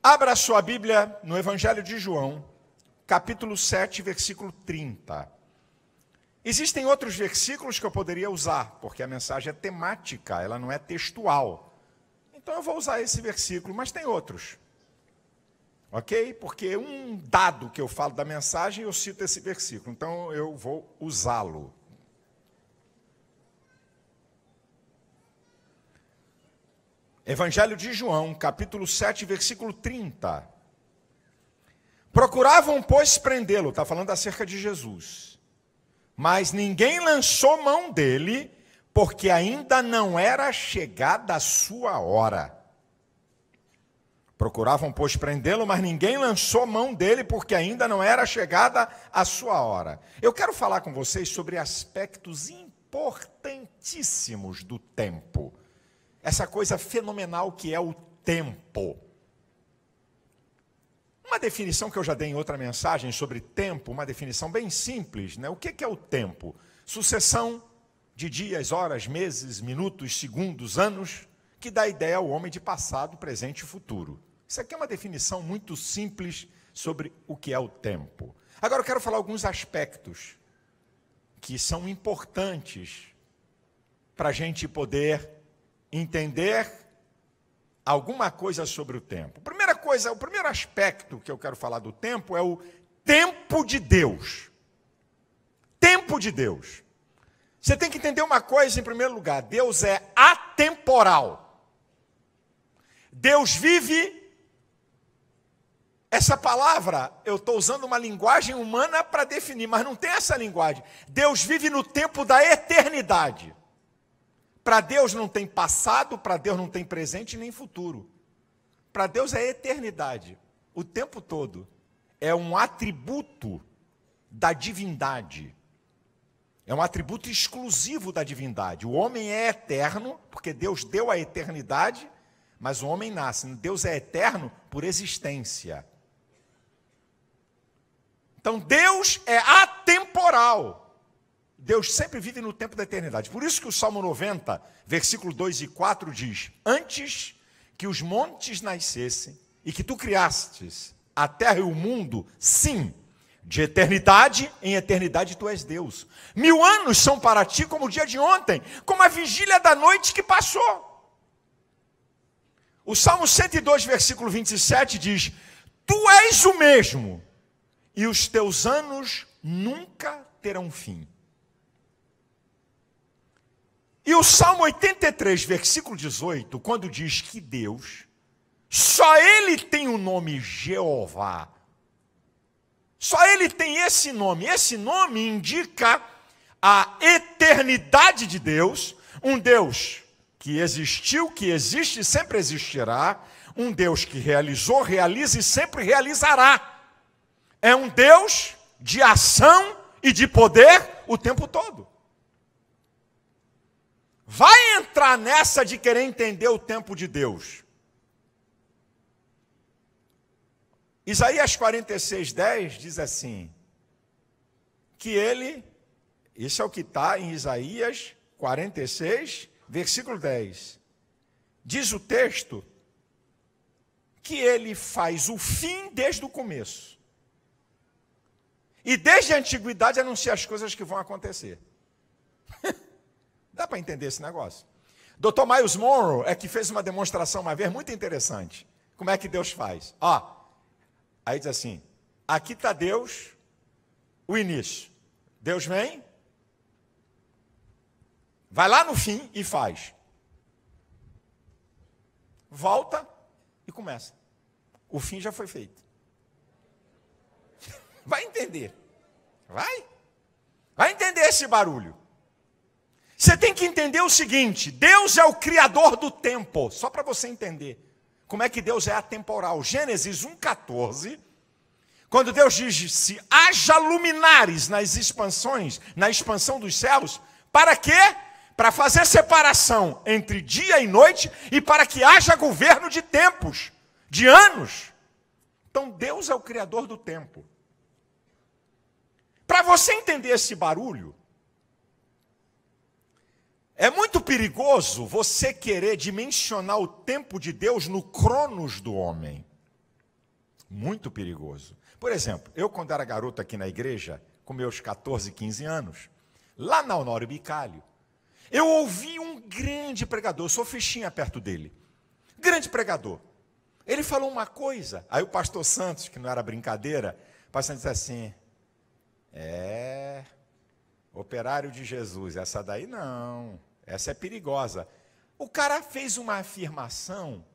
Abra a sua Bíblia no Evangelho de João, capítulo 7, versículo 30. Existem outros versículos que eu poderia usar, porque a mensagem é temática, ela não é textual. Então eu vou usar esse versículo, mas tem outros. Ok? Porque um dado que eu falo da mensagem, eu cito esse versículo. Então eu vou usá-lo. Evangelho de João, capítulo 7, versículo 30. Procuravam, pois, prendê-lo, está falando acerca de Jesus. Mas ninguém lançou mão dele, porque ainda não era chegada a sua hora. Procuravam, pois, prendê-lo, mas ninguém lançou mão dele, porque ainda não era chegada a sua hora. Eu quero falar com vocês sobre aspectos importantíssimos do tempo. Essa coisa fenomenal que é o tempo. Uma definição que eu já dei em outra mensagem sobre tempo, uma definição bem simples, né? O que é o tempo? Sucessão de dias, horas, meses, minutos, segundos, anos, que dá ideia ao homem de passado, presente e futuro. Isso aqui é uma definição muito simples sobre o que é o tempo. Agora eu quero falar alguns aspectos que são importantes para a gente poder entender alguma coisa sobre o tempo. Primeira coisa, o primeiro aspecto que eu quero falar do tempo é o tempo de Deus. Tempo de Deus. Você tem que entender uma coisa em primeiro lugar: Deus é atemporal. Deus vive. Essa palavra, eu estou usando uma linguagem humana para definir, mas não tem essa linguagem. Deus vive no tempo da eternidade. Para Deus não tem passado, para Deus não tem presente nem futuro. Para Deus é eternidade. O tempo todo é um atributo da divindade. É um atributo exclusivo da divindade. O homem é eterno, porque Deus deu a eternidade, mas o homem nasce. Deus é eterno por existência. Então Deus é atemporal. Deus sempre vive no tempo da eternidade. Por isso que o Salmo 90, versículo 2 e 4 diz: antes que os montes nascessem e que tu criastes a terra e o mundo, sim, de eternidade em eternidade tu és Deus. 1000 anos são para ti como o dia de ontem, como a vigília da noite que passou. O Salmo 102, versículo 27 diz: tu és o mesmo, e os teus anos nunca terão fim. E o Salmo 83, versículo 18, quando diz que Deus, só Ele tem o nome Jeová. Só Ele tem esse nome. Esse nome indica a eternidade de Deus. Um Deus que existiu, que existe e sempre existirá. Um Deus que realizou, realiza e sempre realizará. É um Deus de ação e de poder o tempo todo. Vai entrar nessa de querer entender o tempo de Deus. Isaías 46:10 diz assim, que ele, isso é o que está em Isaías 46, versículo 10. Diz o texto que ele faz o fim desde o começo. E desde a antiguidade anuncia as coisas que vão acontecer. Dá para entender esse negócio? Dr. Miles Monroe é que fez uma demonstração uma vez muito interessante. Como é que Deus faz? Aí diz assim, aqui está Deus, o início. Deus vem, vai lá no fim e faz. Volta e começa. O fim já foi feito. Vai entender. Vai entender esse barulho. Você tem que entender o seguinte: Deus é o criador do tempo. Só para você entender como é que Deus é atemporal. Gênesis 1,14, quando Deus diz: se haja luminares na expansão dos céus, para quê? Para fazer separação entre dia e noite e para que haja governo de tempos, de anos. Então Deus é o criador do tempo. Para você entender esse barulho, é muito perigoso você querer dimensionar o tempo de Deus no cronos do homem. Muito perigoso. Por exemplo, eu quando era garoto aqui na igreja, com meus 14, 15 anos, lá na Honório Bicalho, eu ouvi um grande pregador, eu sou fichinha perto dele, grande pregador. Ele falou uma coisa, aí o pastor Santos, que não era brincadeira, o pastor Santos disse assim, operário de Jesus, essa daí não, essa é perigosa. O cara fez uma afirmação,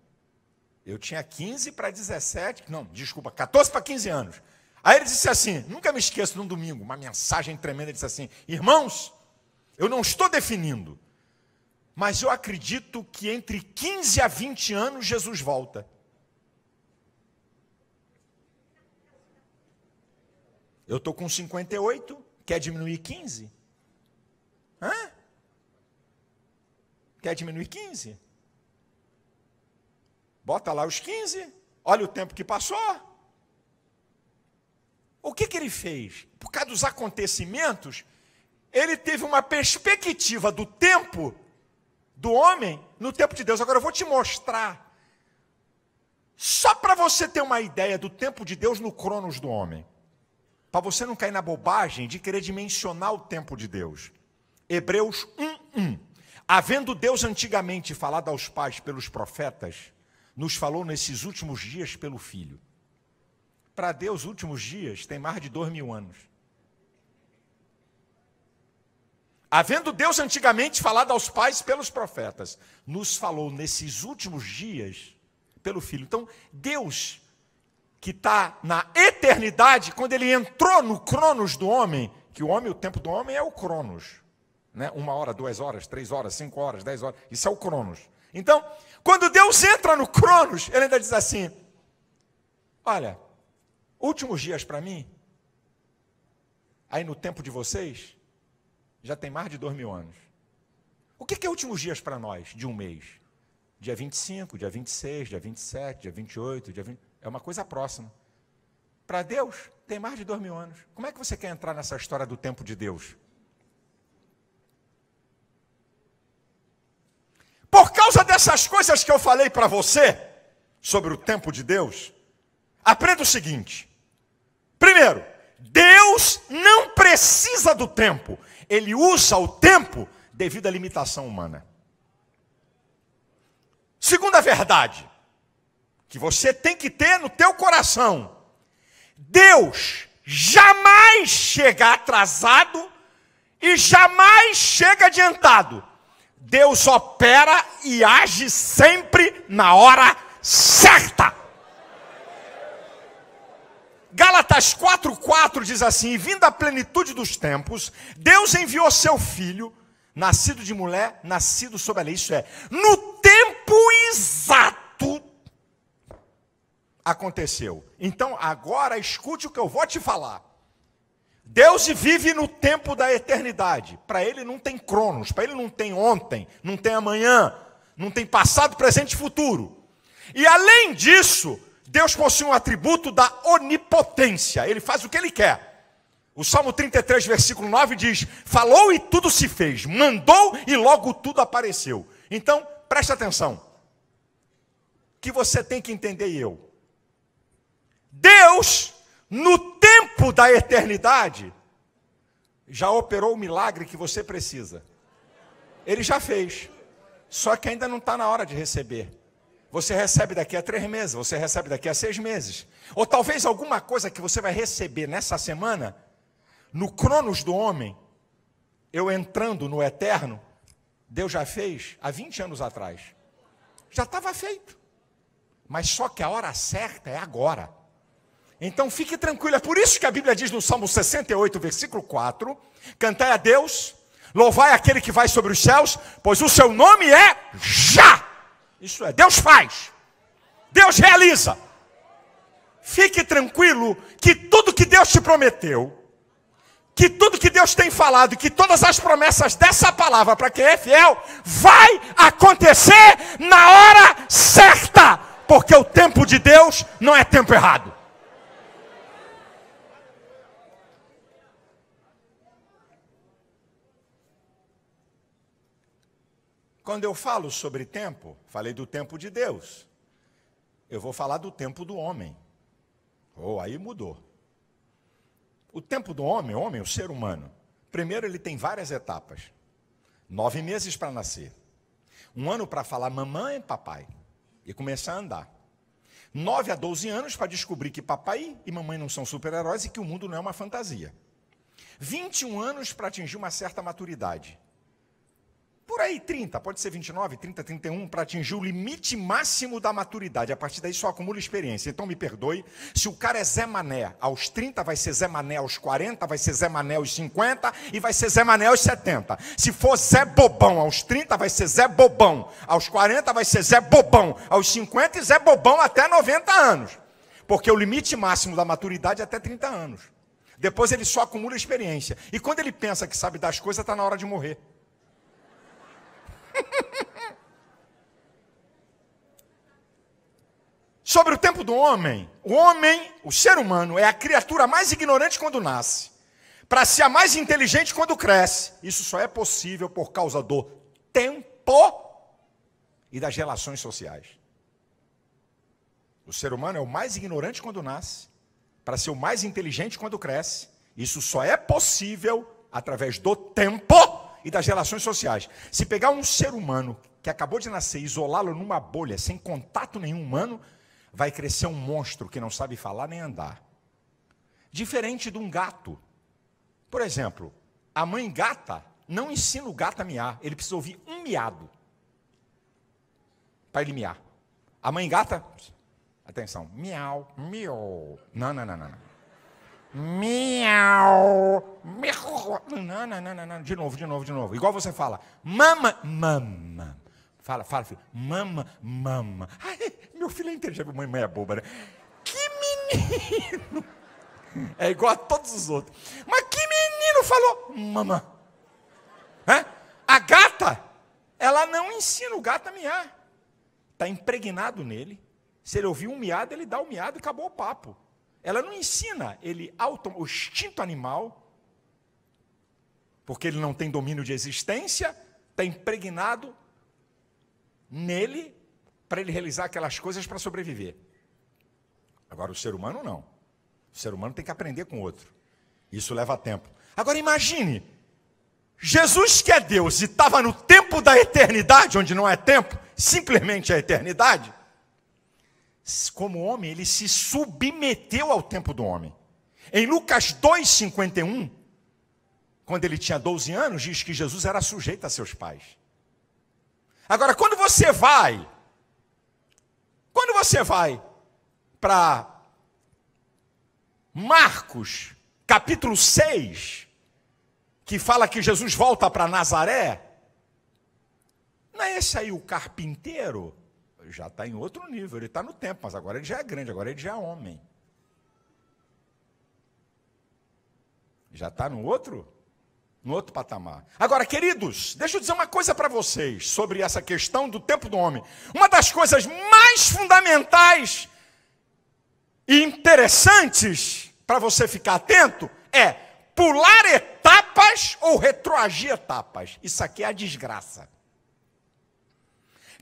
eu tinha 15 para 17, não, desculpa, 14 para 15 anos. Aí ele disse assim, nunca me esqueço, num domingo, uma mensagem tremenda, ele disse assim, irmãos, eu não estou definindo, mas eu acredito que entre 15 a 20 anos Jesus volta. Eu estou com 58, quer diminuir 15? Hã? Quer diminuir 15? Bota lá os 15, olha o tempo que passou. O que ele fez? Por causa dos acontecimentos, ele teve uma perspectiva do tempo do homem no tempo de Deus. Agora eu vou te mostrar, só para você ter uma ideia do tempo de Deus no cronos do homem. Para você não cair na bobagem de querer dimensionar o tempo de Deus. Hebreus 1:1. Havendo Deus antigamente falado aos pais pelos profetas, nos falou nesses últimos dias pelo Filho. Para Deus, últimos dias tem mais de 2.000 anos. Havendo Deus antigamente falado aos pais pelos profetas, nos falou nesses últimos dias pelo Filho. Então, Deus, que está na eternidade, quando ele entrou no cronos do homem, que o homem, o tempo do homem é o cronos, né? 1 hora, 2 horas, 3 horas, 5 horas, 10 horas, isso é o cronos. Então, quando Deus entra no cronos, ele ainda diz assim, olha, últimos dias para mim, aí no tempo de vocês, já tem mais de 2.000 anos. O que é últimos dias para nós, de um mês? Dia 25, dia 26, dia 27, dia 28, dia 20... É uma coisa próxima. Para Deus, tem mais de 2.000 anos. Como é que você quer entrar nessa história do tempo de Deus? Por causa dessas coisas que eu falei para você, sobre o tempo de Deus, aprenda o seguinte. Primeiro, Deus não precisa do tempo. Ele usa o tempo devido à limitação humana. Segunda verdade, que você tem que ter no teu coração. Deus jamais chega atrasado e jamais chega adiantado. Deus opera e age sempre na hora certa. Gálatas 4:4 diz assim, vindo a plenitude dos tempos, Deus enviou seu filho, nascido de mulher, nascido sob a lei, isso é, no tempo exato, aconteceu. Então, agora escute o que eu vou te falar. Deus vive no tempo da eternidade. Para ele não tem cronos, para ele não tem ontem, não tem amanhã, não tem passado, presente e futuro. E além disso, Deus possui um atributo da onipotência. Ele faz o que ele quer. O Salmo 33, versículo 9 diz, falou e tudo se fez, mandou e logo tudo apareceu. Então, preste atenção. O que você tem que entender e eu. Deus, no tempo da eternidade, já operou o milagre que você precisa. Ele já fez. Só que ainda não está na hora de receber. Você recebe daqui a 3 meses, você recebe daqui a 6 meses. Ou talvez alguma coisa que você vai receber nessa semana, no cronos do homem, eu entrando no eterno, Deus já fez há 20 anos atrás. Já estava feito. Mas só que a hora certa é agora. Então fique tranquilo, é por isso que a Bíblia diz no Salmo 68, versículo 4, cantai a Deus, louvai aquele que vai sobre os céus, pois o seu nome é já. Isso é, Deus faz, Deus realiza. Fique tranquilo que tudo que Deus te prometeu, que tudo que Deus tem falado, que todas as promessas dessa palavra para quem é fiel, vai acontecer na hora certa, porque o tempo de Deus não é tempo errado. Quando eu falo sobre tempo, falei do tempo de Deus. Eu vou falar do tempo do homem. Aí mudou. O tempo do homem, o ser humano, primeiro ele tem várias etapas. 9 meses para nascer. 1 ano para falar mamãe e papai e começar a andar. 9 a 12 anos para descobrir que papai e mamãe não são super-heróis e que o mundo não é uma fantasia. 21 anos para atingir uma certa maturidade. Por aí 30, pode ser 29, 30, 31, para atingir o limite máximo da maturidade. A partir daí só acumula experiência. Então me perdoe, se o cara é Zé Mané aos 30, vai ser Zé Mané aos 40, vai ser Zé Mané aos 50 e vai ser Zé Mané aos 70. Se for Zé Bobão aos 30, vai ser Zé Bobão. Aos 40 vai ser Zé Bobão. Aos 50 e Zé Bobão até 90 anos. Porque o limite máximo da maturidade é até 30 anos. Depois ele só acumula experiência. E quando ele pensa que sabe das coisas, está na hora de morrer. Sobre o tempo do homem, o ser humano, é a criatura mais ignorante quando nasce, para ser a mais inteligente quando cresce. Isso só é possível por causa do tempo e das relações sociais. O ser humano é o mais ignorante quando nasce, para ser o mais inteligente quando cresce. Isso só é possível através do tempo e das relações sociais. Se pegar um ser humano que acabou de nascer e isolá-lo numa bolha, sem contato nenhum humano, vai crescer um monstro que não sabe falar nem andar. Diferente de um gato. Por exemplo, a mãe gata não ensina o gato a miar. Ele precisa ouvir um miado para ele miar. A mãe gata, atenção, miau, miau. Não. Miau, miau. Não. De novo. Igual você fala, mama. Fala, filho. Mama. Ai, meu filho é inteligente, mãe é boba, né? Que menino! É igual a todos os outros. Mas que menino falou mama? A gata, ela não ensina o gato a miar. Está impregnado nele. Se ele ouvir um miado, ele dá o miado e acabou o papo. Ela não ensina ele o instinto animal, porque ele não tem domínio de existência, está impregnado nele para ele realizar aquelas coisas para sobreviver. Agora o ser humano não. O ser humano tem que aprender com o outro. Isso leva tempo. Agora imagine, Jesus que é Deus e estava no tempo da eternidade, onde não é tempo, simplesmente a eternidade. Como homem, ele se submeteu ao tempo do homem. Em Lucas 2,51, quando ele tinha 12 anos, diz que Jesus era sujeito a seus pais. Agora, quando você vai para Marcos, capítulo 6, que fala que Jesus volta para Nazaré, não é esse aí o carpinteiro? Já está em outro nível, ele está no tempo, mas agora ele já é grande, agora ele já é homem. Já está no outro patamar. Agora, queridos, deixa eu dizer uma coisa para vocês sobre essa questão do tempo do homem. Uma das coisas mais fundamentais e interessantes para você ficar atento é pular etapas ou retroagir etapas. Isso aqui é a desgraça.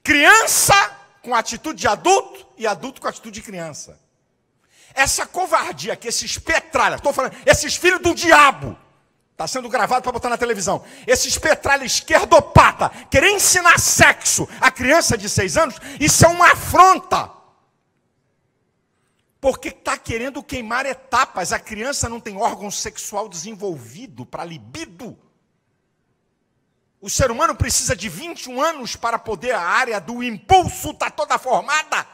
Criança com atitude de adulto e adulto com atitude de criança. Essa covardia que esses petralhas, estou falando, esses filhos do diabo, está sendo gravado para botar na televisão, esses petralhas esquerdopata, querer ensinar sexo a criança de 6 anos, isso é uma afronta. Porque está querendo queimar etapas. A criança não tem órgão sexual desenvolvido para libido. O ser humano precisa de 21 anos para poder, a área do impulso está toda formada.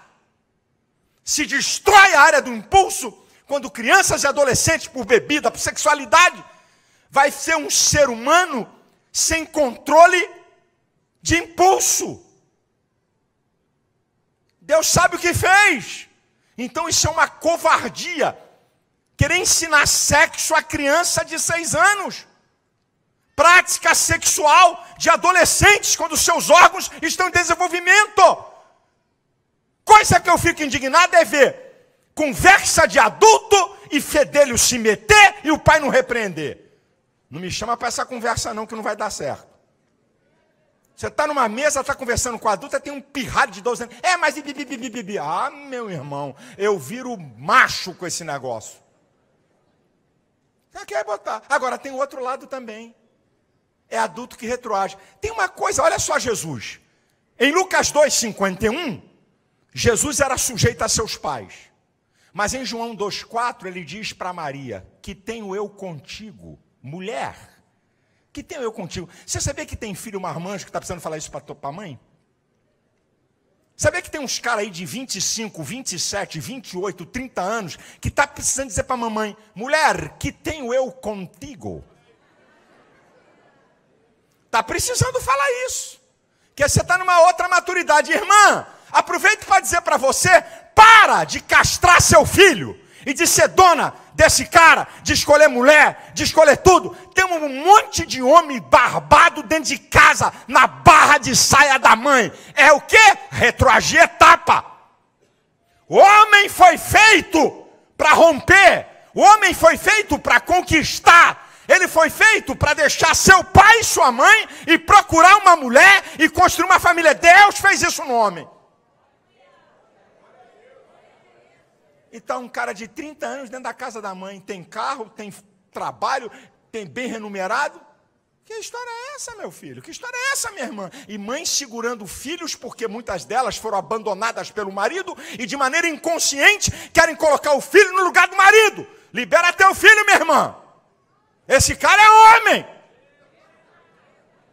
Se destrói a área do impulso, quando crianças e adolescentes, por bebida, por sexualidade, vai ser um ser humano sem controle de impulso. Deus sabe o que fez. Então isso é uma covardia. Querer ensinar sexo a criança de 6 anos. Prática sexual de adolescentes, quando seus órgãos estão em desenvolvimento. Coisa que eu fico indignado é ver conversa de adulto e fedelho se meter e o pai não repreender. Não me chama para essa conversa não, que não vai dar certo. Você está numa mesa, está conversando com a adulta, tem um pirralho de 12 anos. Mas... Ah, meu irmão, eu viro macho com esse negócio. Você quer botar. Agora, tem o outro lado também. É adulto que retroage. Tem uma coisa, olha só Jesus. Em Lucas 2,51, Jesus era sujeito a seus pais. Mas em João 2,4, ele diz para Maria, que tenho eu contigo, mulher, que tenho eu contigo. Você sabia que tem filho marmanjo que está precisando falar isso para a mãe? Sabia que tem uns caras aí de 25, 27, 28, 30 anos, que está precisando dizer para a mamãe, mulher, que tenho eu contigo? Está precisando falar isso. Porque você está numa outra maturidade. Irmã, aproveito para dizer para você, para de castrar seu filho e de ser dona desse cara, de escolher mulher, de escolher tudo. Tem um monte de homem barbado dentro de casa, na barra de saia da mãe. É o quê? Retroagir etapa. O homem foi feito para romper. O homem foi feito para conquistar. Ele foi feito para deixar seu pai e sua mãe e procurar uma mulher e construir uma família. Deus fez isso no homem. Então, um cara de 30 anos dentro da casa da mãe, tem carro, tem trabalho, tem bem remunerado. Que história é essa, meu filho? Que história é essa, minha irmã? E mães segurando filhos, porque muitas delas foram abandonadas pelo marido e de maneira inconsciente querem colocar o filho no lugar do marido. Libera teu filho, minha irmã. Esse cara é homem.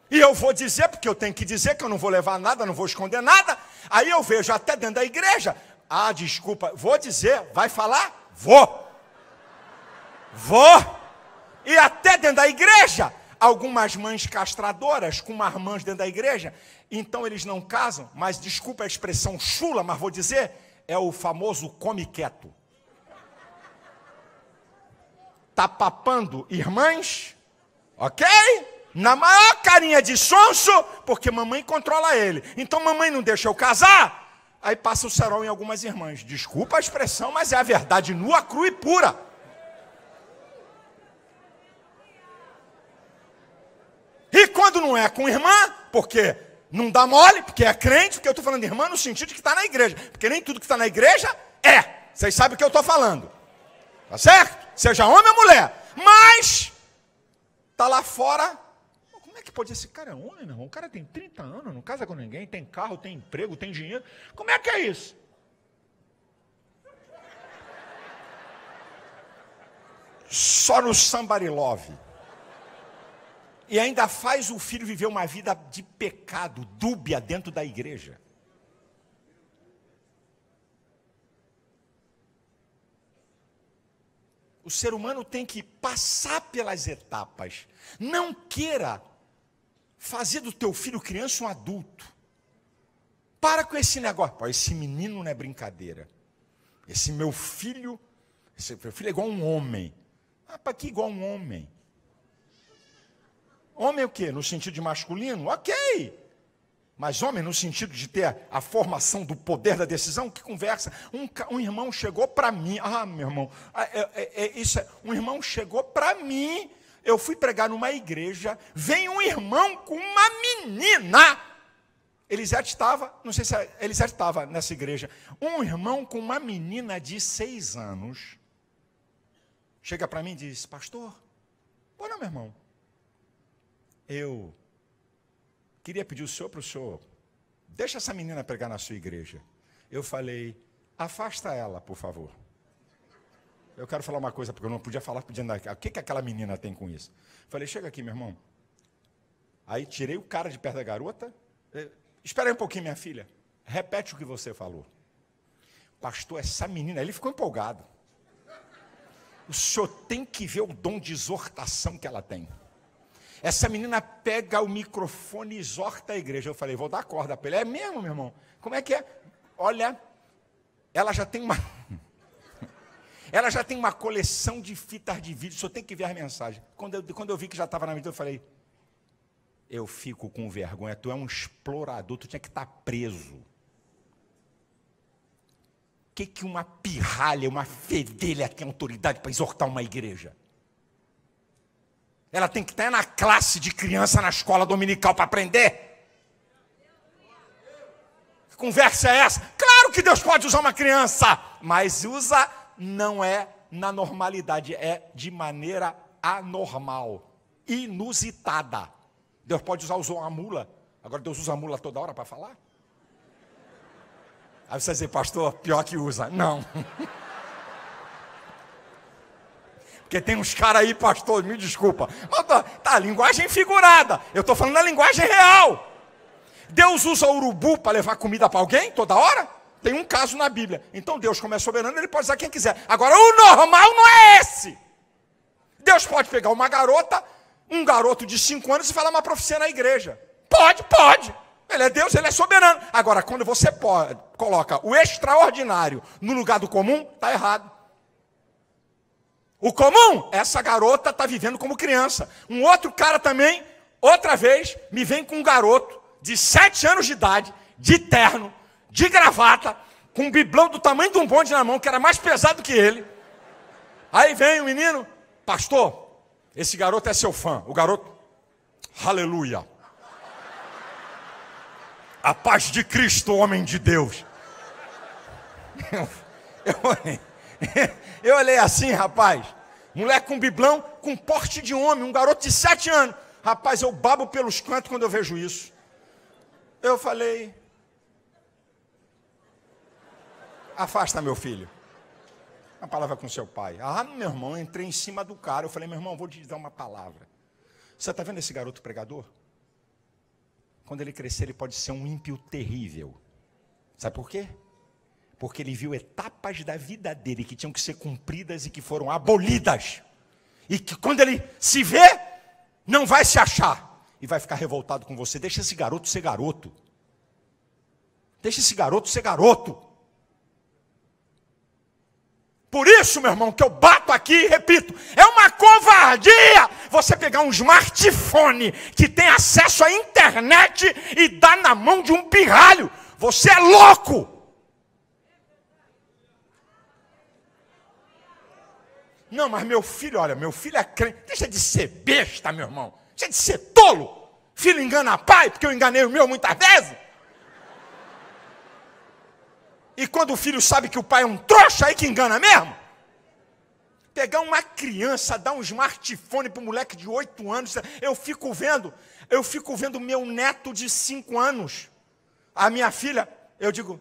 E eu vou dizer, porque eu tenho que dizer que eu não vou levar nada, não vou esconder nada. Aí eu vejo até dentro da igreja. Ah, desculpa, vou dizer, vai falar? Vou. E até dentro da igreja, algumas mães castradoras com marmãs dentro da igreja, então eles não casam, mas desculpa a expressão chula, mas vou dizer, é o famoso come quieto. Tá papando irmãs, ok? Na maior carinha de sonso, porque mamãe controla ele. Então mamãe não deixa eu casar, aí passa o cerol em algumas irmãs. Desculpa a expressão, mas é a verdade nua, crua e pura. E quando não é com irmã, porque não dá mole, porque é crente, porque eu estou falando de irmã no sentido de que está na igreja. Porque nem tudo que está na igreja é. Vocês sabem o que eu estou falando. Tá certo? Seja homem ou mulher. Mas, está lá fora. Como é que pode ser? Esse cara é homem, meu irmão? O cara tem 30 anos, não casa com ninguém, tem carro, tem emprego, tem dinheiro. Como é que é isso? Só no somebody love. E ainda faz o filho viver uma vida de pecado, dúbia dentro da igreja. O ser humano tem que passar pelas etapas. Não queira fazer do teu filho criança um adulto. Para com esse negócio. Pô, esse menino não é brincadeira. Esse meu filho é igual um homem. Ah, para que igual um homem? Homem é o quê? No sentido de masculino? Ok. Mas homem no sentido de ter a formação do poder da decisão? Que conversa. Um irmão chegou para mim. Ah, meu irmão. Um irmão chegou para mim. Eu fui pregar numa igreja. Vem um irmão com uma menina. Elisete estava, não sei se Elisete estava nessa igreja. Um irmão com uma menina de 6 anos. Chega para mim e diz, pastor, pô, não, meu irmão. Eu queria pedir o senhor para o senhor, deixa essa menina pregar na sua igreja. Eu falei, afasta ela, por favor. Eu quero falar uma coisa, porque eu não podia falar pedindo, o que aquela menina tem com isso? Falei, chega aqui, meu irmão. Aí tirei o cara de perto da garota. Espera aí um pouquinho, minha filha. Repete o que você falou. Pastor, essa menina, ele ficou empolgado. O senhor tem que ver o dom de exortação que ela tem. Essa menina pega o microfone e exorta a igreja. Eu falei, vou dar corda para ele. É mesmo, meu irmão? Como é que é? Olha, ela já tem uma coleção de fitas de vídeo, só tem que ver as mensagens. Quando eu vi que já estava na mídia, eu falei, eu fico com vergonha, tu é um explorador, tu tinha que estar preso. O que uma pirralha, uma fedelha tem autoridade para exortar uma igreja? Ela tem que estar na classe de criança na escola dominical para aprender. conversa é essa? Claro que Deus pode usar uma criança, mas usa não é na normalidade, é de maneira anormal, inusitada. Deus pode usar uma mula. Agora Deus usa a mula toda hora para falar? Aí você diz, pastor, pior que usa. Não. Porque tem uns caras aí, pastor, me desculpa. Mas tá, linguagem figurada. Eu estou falando da linguagem real. Deus usa o urubu para levar comida para alguém toda hora? Tem um caso na Bíblia. Então Deus, como é soberano, ele pode usar quem quiser. Agora, o normal não é esse. Deus pode pegar uma garota, um garoto de 5 anos e falar uma profecia na igreja. Pode. Ele é Deus, ele é soberano. Agora, quando você coloca o extraordinário no lugar do comum, está errado. O comum, essa garota está vivendo como criança. Um outro cara também, outra vez, me vem com um garoto de 7 anos de idade, de terno, de gravata, com um biblão do tamanho de um bonde na mão, que era mais pesado que ele. Aí vem o menino, pastor, esse garoto é seu fã. O garoto, aleluia. A paz de Cristo, homem de Deus. Eu olhei assim, rapaz, moleque com biblão, com porte de homem, um garoto de 7 anos. Rapaz, eu babo pelos cantos quando eu vejo isso. Eu falei, afasta meu filho. Uma palavra com seu pai. Ah, meu irmão, eu entrei em cima do cara. Eu falei, meu irmão, vou te dar uma palavra. Você está vendo esse garoto pregador? Quando ele crescer, ele pode ser um ímpio terrível. Sabe por quê? Porque ele viu etapas da vida dele que tinham que ser cumpridas e que foram abolidas. E que quando ele se vê, não vai se achar. E vai ficar revoltado com você. Deixa esse garoto ser garoto. Deixa esse garoto ser garoto. Por isso, meu irmão, que eu bato aqui e repito, é uma covardia você pegar um smartphone que tem acesso à internet e dar na mão de um pirralho. Você é louco. Não, mas meu filho, olha, meu filho é crente. Deixa de ser besta, meu irmão. Deixa de ser tolo. Filho engana pai, porque eu enganei o meu muitas vezes. E quando o filho sabe que o pai é um trouxa, aí que engana mesmo. Pegar uma criança, dar um smartphone para um moleque de 8 anos, eu fico vendo meu neto de 5 anos. A minha filha, eu digo,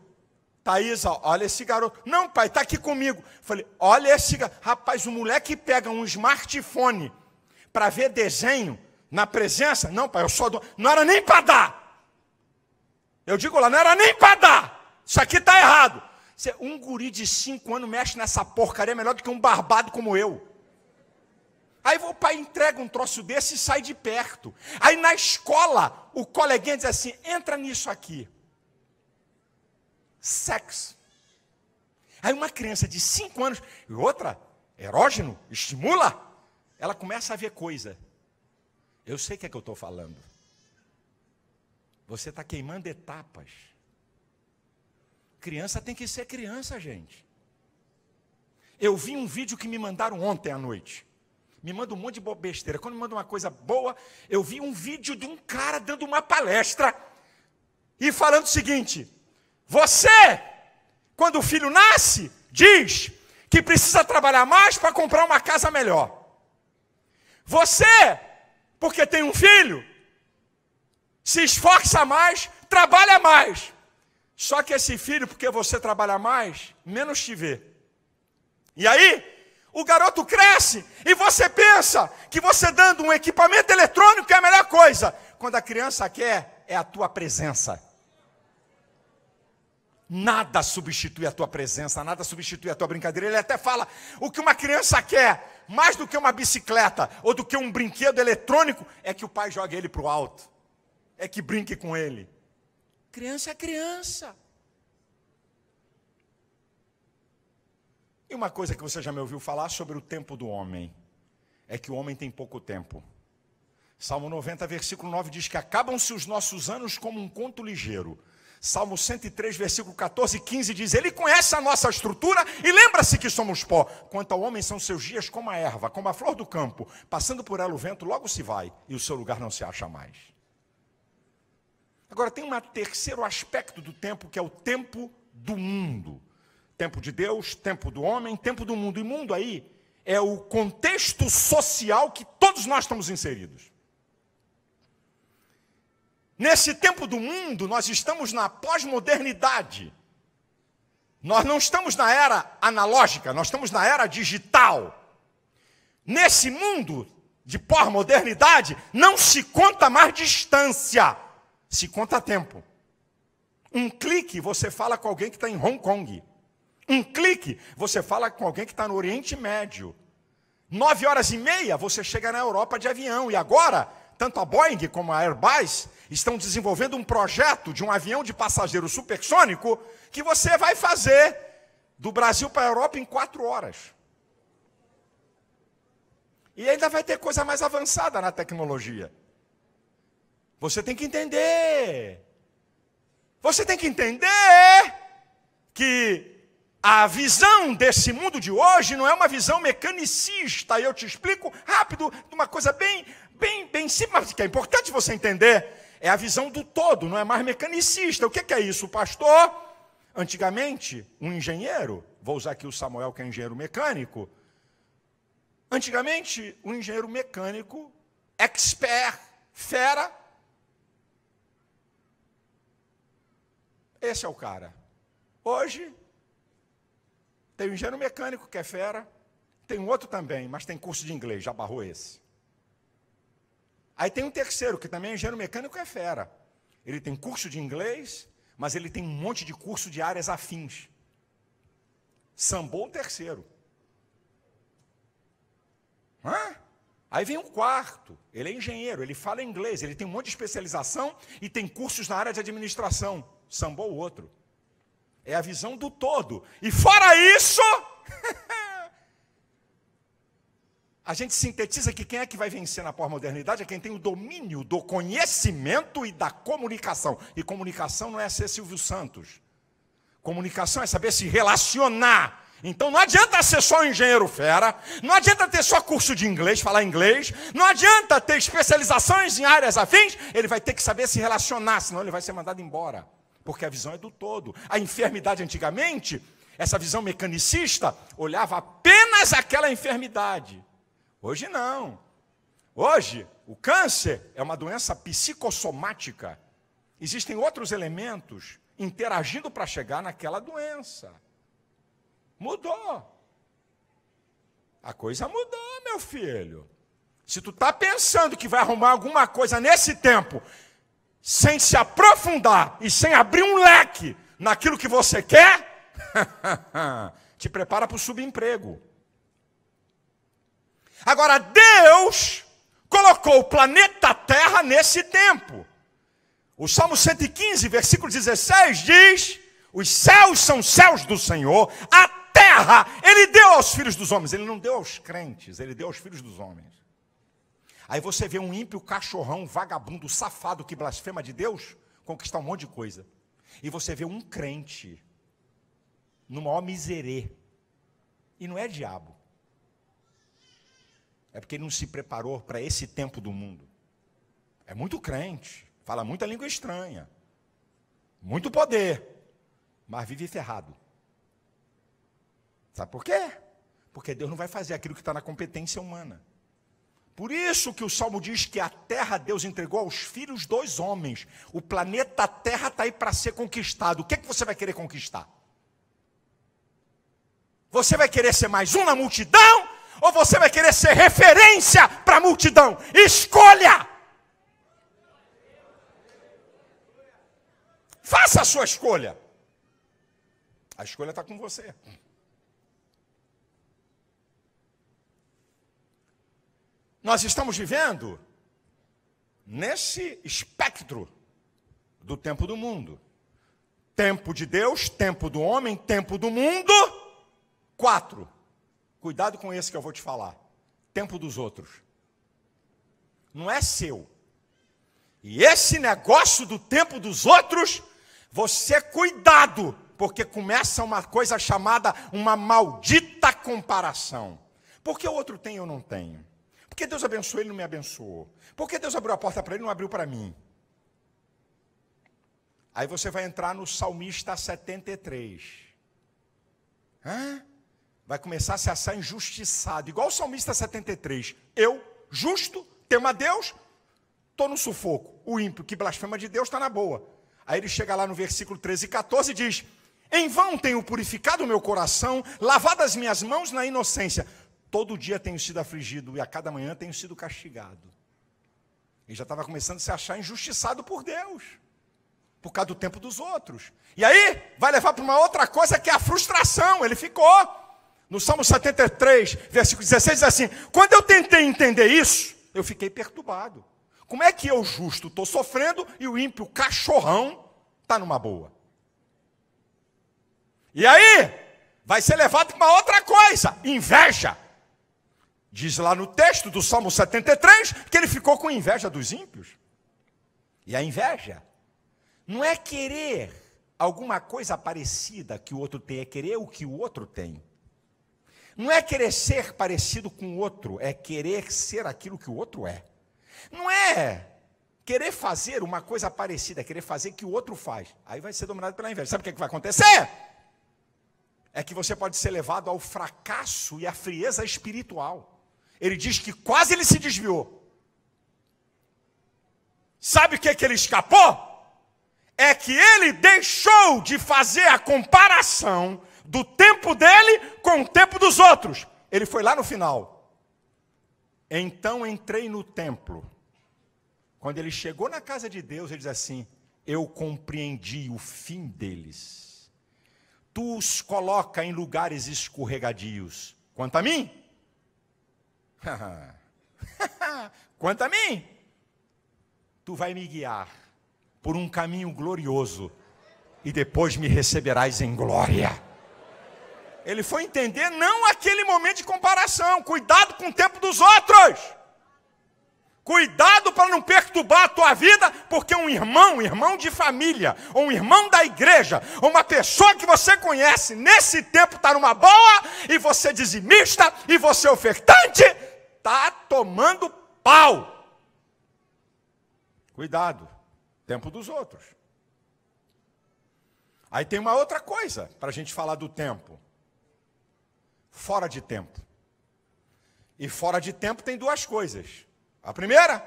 Thaisa, olha esse garoto. Não, pai, está aqui comigo. Falei, olha esse garoto. Rapaz, o moleque pega um smartphone para ver desenho na presença. Não, pai, eu só dou. Não era nem para dar. Eu digo lá, não era nem para dar. Isso aqui está errado. Um guri de 5 anos mexe nessa porcaria melhor do que um barbado como eu. Aí o pai entrega um troço desse e sai de perto. Aí na escola, o coleguinha diz assim, entra nisso aqui. Sexo. Aí uma criança de 5 anos, e outra, erógeno, estimula, ela começa a ver coisa. Eu sei o que é que eu estou falando. Você está queimando etapas. Criança tem que ser criança, gente. Eu vi um vídeo que me mandaram ontem à noite. Me manda um monte de besteira. Quando me manda uma coisa boa, eu vi um vídeo de um cara dando uma palestra e falando o seguinte: você, quando o filho nasce, diz que precisa trabalhar mais para comprar uma casa melhor. Você, porque tem um filho, se esforça mais, trabalha mais. Só que esse filho, porque você trabalha mais, menos te vê. E aí, o garoto cresce e você pensa que você dando um equipamento eletrônico é a melhor coisa. Quando a criança quer, é a tua presença. Nada substitui a tua presença, nada substitui a tua brincadeira. Ele até fala, o que uma criança quer, mais do que uma bicicleta ou do que um brinquedo eletrônico, é que o pai jogue ele para o alto. É que brinque com ele. Criança é criança. E uma coisa que você já me ouviu falar sobre o tempo do homem, é que o homem tem pouco tempo. Salmo 90, versículo 9 diz que acabam-se os nossos anos como um conto ligeiro. Salmo 103, versículo 14 e 15 diz, ele conhece a nossa estrutura e lembra-se que somos pó. Quanto ao homem são seus dias como a erva, como a flor do campo. Passando por ela o vento, logo se vai e o seu lugar não se acha mais. Agora, tem um terceiro aspecto do tempo, que é o tempo do mundo. Tempo de Deus, tempo do homem, tempo do mundo. E mundo aí é o contexto social que todos nós estamos inseridos. Nesse tempo do mundo, nós estamos na pós-modernidade. Nós não estamos na era analógica, nós estamos na era digital. Nesse mundo de pós-modernidade, não se conta mais distância, se conta tempo. Um clique, você fala com alguém que está em Hong Kong. Um clique, você fala com alguém que está no Oriente Médio. 9h30, você chega na Europa de avião. E agora, tanto a Boeing como a Airbus estão desenvolvendo um projeto de um avião de passageiro supersônico que você vai fazer do Brasil para a Europa em 4 horas. E ainda vai ter coisa mais avançada na tecnologia. Você tem que entender. Você tem que entender que a visão desse mundo de hoje não é uma visão mecanicista. E eu te explico rápido, de uma coisa bem simples, mas que é importante você entender. É a visão do todo, não é mais mecanicista. O que é isso, pastor? Antigamente, um engenheiro, vou usar aqui o Samuel, que é engenheiro mecânico. Antigamente, um engenheiro mecânico, expert, fera, esse é o cara. Hoje, tem um engenheiro mecânico que é fera, tem um outro também, mas tem curso de inglês, já barrou esse. Aí tem um terceiro, que também é engenheiro mecânico, é fera. Ele tem curso de inglês, mas ele tem um monte de curso de áreas afins. Sambou o terceiro. Aí vem um quarto, ele é engenheiro, ele fala inglês, ele tem um monte de especialização e tem cursos na área de administração. Sambou o outro. É a visão do todo. E fora isso, a gente sintetiza que quem é que vai vencer na pós-modernidade é quem tem o domínio do conhecimento e da comunicação. E comunicação não é ser Silvio Santos. Comunicação é saber se relacionar. Então não adianta ser só um engenheiro fera, não adianta ter só curso de inglês, falar inglês, não adianta ter especializações em áreas afins, ele vai ter que saber se relacionar, senão ele vai ser mandado embora. Porque a visão é do todo. A enfermidade antigamente, essa visão mecanicista, olhava apenas aquela enfermidade. Hoje não. Hoje, o câncer é uma doença psicossomática. Existem outros elementos interagindo para chegar naquela doença. Mudou. A coisa mudou, meu filho. Se tu está pensando que vai arrumar alguma coisa nesse tempo, sem se aprofundar e sem abrir um leque naquilo que você quer, te prepara para o subemprego. Agora, Deus colocou o planeta Terra nesse tempo. O Salmo 115, versículo 16 diz: os céus são céus do Senhor, a terra Ele deu aos filhos dos homens. Ele não deu aos crentes, Ele deu aos filhos dos homens. Aí você vê um ímpio cachorrão, vagabundo, safado, que blasfema de Deus, conquistar um monte de coisa. E você vê um crente, no maior miserê. E não é diabo. É porque ele não se preparou para esse tempo do mundo. É muito crente, fala muita língua estranha, muito poder, mas vive ferrado. Sabe por quê? Porque Deus não vai fazer aquilo que está na competência humana. Por isso que o Salmo diz que a terra Deus entregou aos filhos dos homens. O planeta Terra está aí para ser conquistado. O que é que você vai querer conquistar? Você vai querer ser mais um na multidão? Ou você vai querer ser referência para a multidão? Escolha! Faça a sua escolha. A escolha está com você. Nós estamos vivendo nesse espectro do tempo do mundo. Tempo de Deus, tempo do homem, tempo do mundo. 4. Cuidado com esse que eu vou te falar. Tempo dos outros. Não é seu. E esse negócio do tempo dos outros, você cuidado, porque começa uma coisa chamada uma maldita comparação. Porque o outro tem e eu não tenho? Porque Deus abençoou, ele não me abençoou. Porque Deus abriu a porta para ele e não abriu para mim. Aí você vai entrar no Salmista 73. Vai começar a se achar injustiçado, igual o Salmista 73. Eu, justo, temo a Deus, estou no sufoco. O ímpio que blasfema de Deus está na boa. Aí ele chega lá no versículo 13 e 14 e diz: em vão tenho purificado o meu coração, lavado as minhas mãos na inocência. Todo dia tenho sido afligido e a cada manhã tenho sido castigado. Ele já estava começando a se achar injustiçado por Deus, por causa do tempo dos outros. E aí vai levar para uma outra coisa, que é a frustração. Ele ficou no Salmo 73, versículo 16, diz assim: quando eu tentei entender isso, eu fiquei perturbado. Como é que eu, justo, estou sofrendo e o ímpio, cachorrão, está numa boa? E aí vai ser levado para uma outra coisa: inveja. Diz lá no texto do Salmo 73 que ele ficou com inveja dos ímpios. E a inveja não é querer alguma coisa parecida que o outro tem, é querer o que o outro tem. Não é querer ser parecido com o outro, é querer ser aquilo que o outro é. Não é querer fazer uma coisa parecida, é querer fazer o que o outro faz. Aí vai ser dominado pela inveja. Sabe o que vai acontecer? É que você pode ser levado ao fracasso e à frieza espiritual. Ele diz que quase ele se desviou. Sabe o que ele escapou? É que ele deixou de fazer a comparação do tempo dele com o tempo dos outros. Ele foi lá no final. Então entrei no templo. Quando ele chegou na casa de Deus, ele diz assim: eu compreendi o fim deles. Tu os coloca em lugares escorregadios. Quanto a mim? Quanto a mim, tu vai me guiar por um caminho glorioso e depois me receberás em glória. Ele foi entender não aquele momento de comparação. Cuidado com o tempo dos outros. Cuidado para não perturbar a tua vida, porque um irmão de família, ou um irmão da igreja, ou uma pessoa que você conhece, nesse tempo está numa boa, e você dizimista, e você ofertante, está tomando pau. Cuidado, tempo dos outros. Aí tem uma outra coisa para a gente falar do tempo. Fora de tempo. E fora de tempo tem duas coisas. A primeira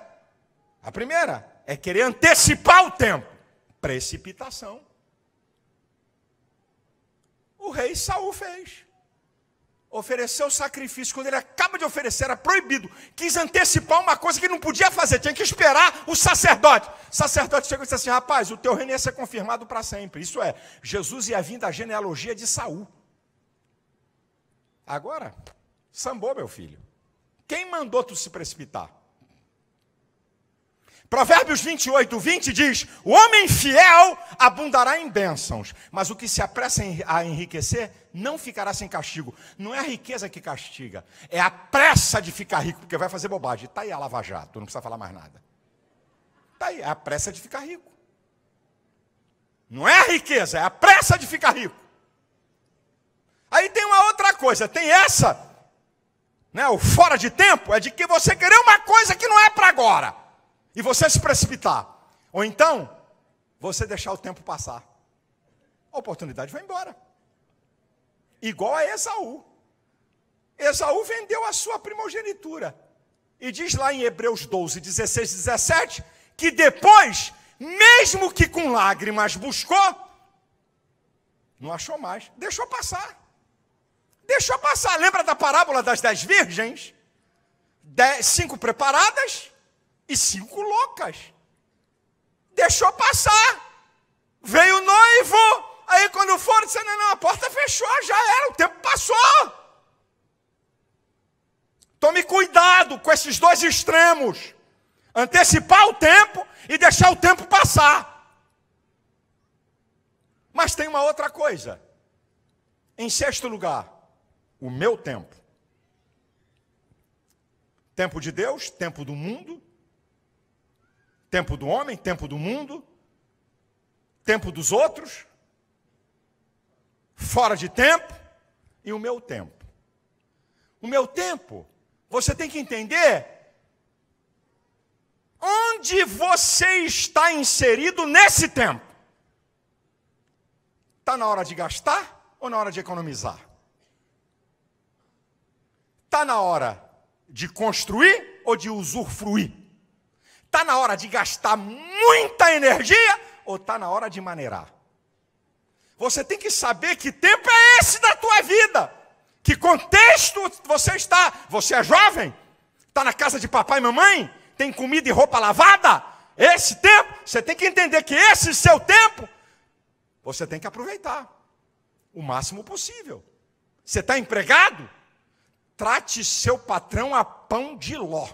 é querer antecipar o tempo. Precipitação. O rei Saul fez. Ofereceu sacrifício. Quando ele acaba de oferecer, era proibido. Quis antecipar uma coisa que ele não podia fazer. Tinha que esperar o sacerdote. O sacerdote chegou e disse assim: rapaz, o teu reino ia ser confirmado para sempre. Isso é, Jesus ia vir da genealogia de Saul. Agora, sambou, meu filho. Quem mandou tu se precipitar? Provérbios 28, 20 diz: o homem fiel abundará em bênçãos, mas o que se apressa a enriquecer não ficará sem castigo. Não é a riqueza que castiga, é a pressa de ficar rico, porque vai fazer bobagem. Está aí a Lava Jato, não precisa falar mais nada. Está aí, é a pressa de ficar rico. Não é a riqueza, é a pressa de ficar rico. Aí tem uma outra coisa, tem essa, né, o fora de tempo, é de que você querer uma coisa que não é para agora. E você se precipitar. Ou então, você deixar o tempo passar. A oportunidade vai embora. Igual a Esaú. Esaú vendeu a sua primogenitura. E diz lá em Hebreus 12, 16 e 17, que depois, mesmo que com lágrimas buscou, não achou mais. Deixou passar. Deixou passar. Lembra da parábola das 10 virgens? 5 preparadas e 5 loucas. Deixou passar. Veio o noivo. Aí quando foram, disse: não, a porta fechou, já era, o tempo passou. Tome cuidado com esses dois extremos. Antecipar o tempo e deixar o tempo passar. Mas tem uma outra coisa. Em sexto lugar, o meu tempo. Tempo de Deus, tempo do mundo. Tempo do homem, tempo do mundo. Tempo dos outros. Fora de tempo. E o meu tempo. O meu tempo, você tem que entender onde você está inserido nesse tempo. Está na hora de gastar ou na hora de economizar? Está na hora de construir ou de usufruir? Está na hora de gastar muita energia ou está na hora de maneirar? Você tem que saber que tempo é esse da tua vida. Que contexto você está? Você é jovem? Está na casa de papai e mamãe? Tem comida e roupa lavada? Esse tempo, você tem que entender que esse seu tempo, você tem que aproveitar o máximo possível. Você está empregado? Trate seu patrão a pão de ló.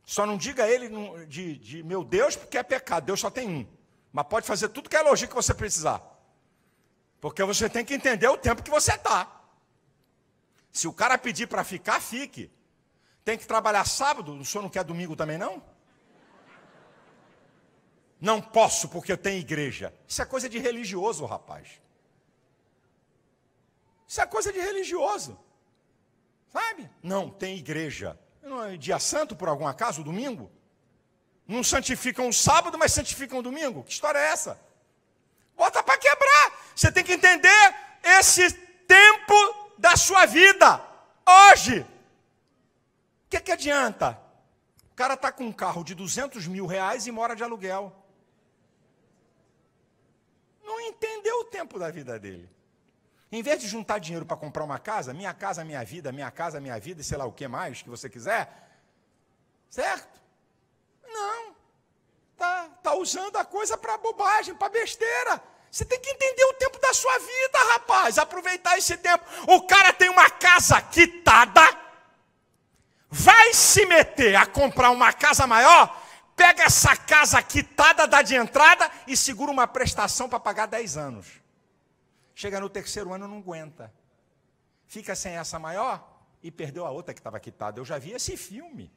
Só não diga a ele de meu Deus, porque é pecado. Deus só tem um. Mas pode fazer tudo que é elogio que você precisar. Porque você tem que entender o tempo que você está. Se o cara pedir para ficar, fique. Tem que trabalhar sábado? O senhor não quer domingo também, não? Não posso porque eu tenho igreja. Isso é coisa de religioso, rapaz. Isso é coisa de religioso. Sabe? Não, tem igreja. Não é dia santo, por algum acaso, domingo? Não santificam o sábado, mas santificam o domingo? Que história é essa? Bota para quebrar. Você tem que entender esse tempo da sua vida, hoje. O que adianta? O cara está com um carro de 200 mil reais e mora de aluguel. Não entendeu o tempo da vida dele. Em vez de juntar dinheiro para comprar uma casa, minha casa, minha vida, minha casa, minha vida, e sei lá o que mais que você quiser, certo? Não. Tá usando a coisa para bobagem, para besteira. Você tem que entender o tempo da sua vida, rapaz. Aproveitar esse tempo. O cara tem uma casa quitada, vai se meter a comprar uma casa maior, pega essa casa quitada, dá de entrada e segura uma prestação para pagar 10 anos. Chega no terceiro ano, não aguenta. Fica sem essa maior e perdeu a outra que estava quitada. Eu já vi esse filme.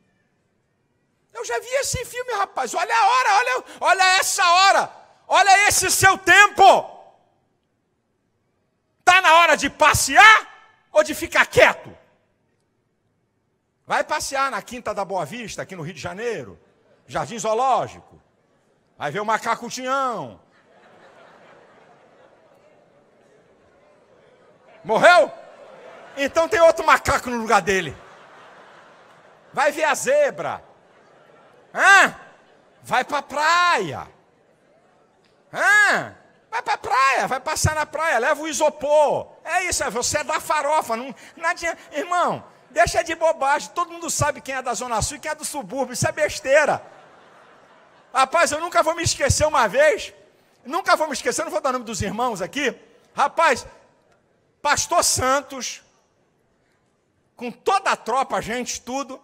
Rapaz. Olha a hora, olha essa hora. Olha esse seu tempo. Está na hora de passear ou de ficar quieto? Vai passear na Quinta da Boa Vista, aqui no Rio de Janeiro. Jardim Zoológico. Vai ver o macaco Tião. Morreu? Então tem outro macaco no lugar dele. Vai ver a zebra. Vai para a praia. Vai para a praia, vai passar na praia, leva o isopor. É isso, você é da farofa. Não adianta. Irmão, deixa de bobagem. Todo mundo sabe quem é da Zona Sul e quem é do subúrbio. Isso é besteira. Rapaz, eu nunca vou me esquecer uma vez. Nunca vou me esquecer, não vou dar o nome dos irmãos aqui. Rapaz, Pastor Santos, com toda a tropa, gente, tudo.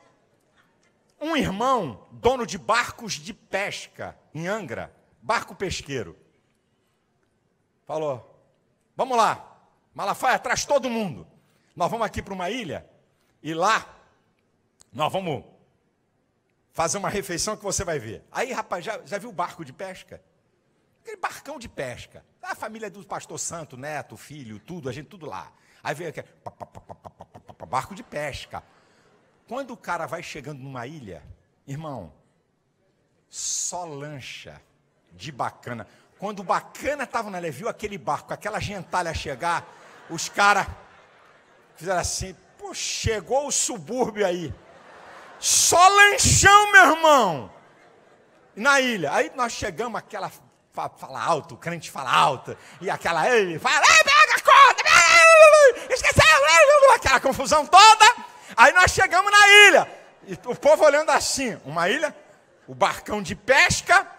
Um irmão, dono de barcos de pesca em Angra, barco pesqueiro, falou, vamos lá, Malafaia, traz todo mundo. Nós vamos aqui para uma ilha e lá nós vamos fazer uma refeição que você vai ver. Aí, rapaz, já viu o barco de pesca? Aquele barcão de pesca. A família do pastor Santo, neto, filho, tudo, a gente tudo lá. Aí veio aquele barco de pesca. Quando o cara vai chegando numa ilha, irmão, só lancha de bacana. Quando o bacana estava na ilha, viu aquele barco, aquela gentalha chegar, os caras fizeram assim, pô, chegou o subúrbio aí. Só lanchão, meu irmão, na ilha. Aí nós chegamos, aquela fala alto, o crente fala alto, e aquela, ele fala, pega a corda, esqueceu, aquela confusão toda. Aí nós chegamos na ilha, e o povo olhando assim, uma ilha, o barcão de pesca,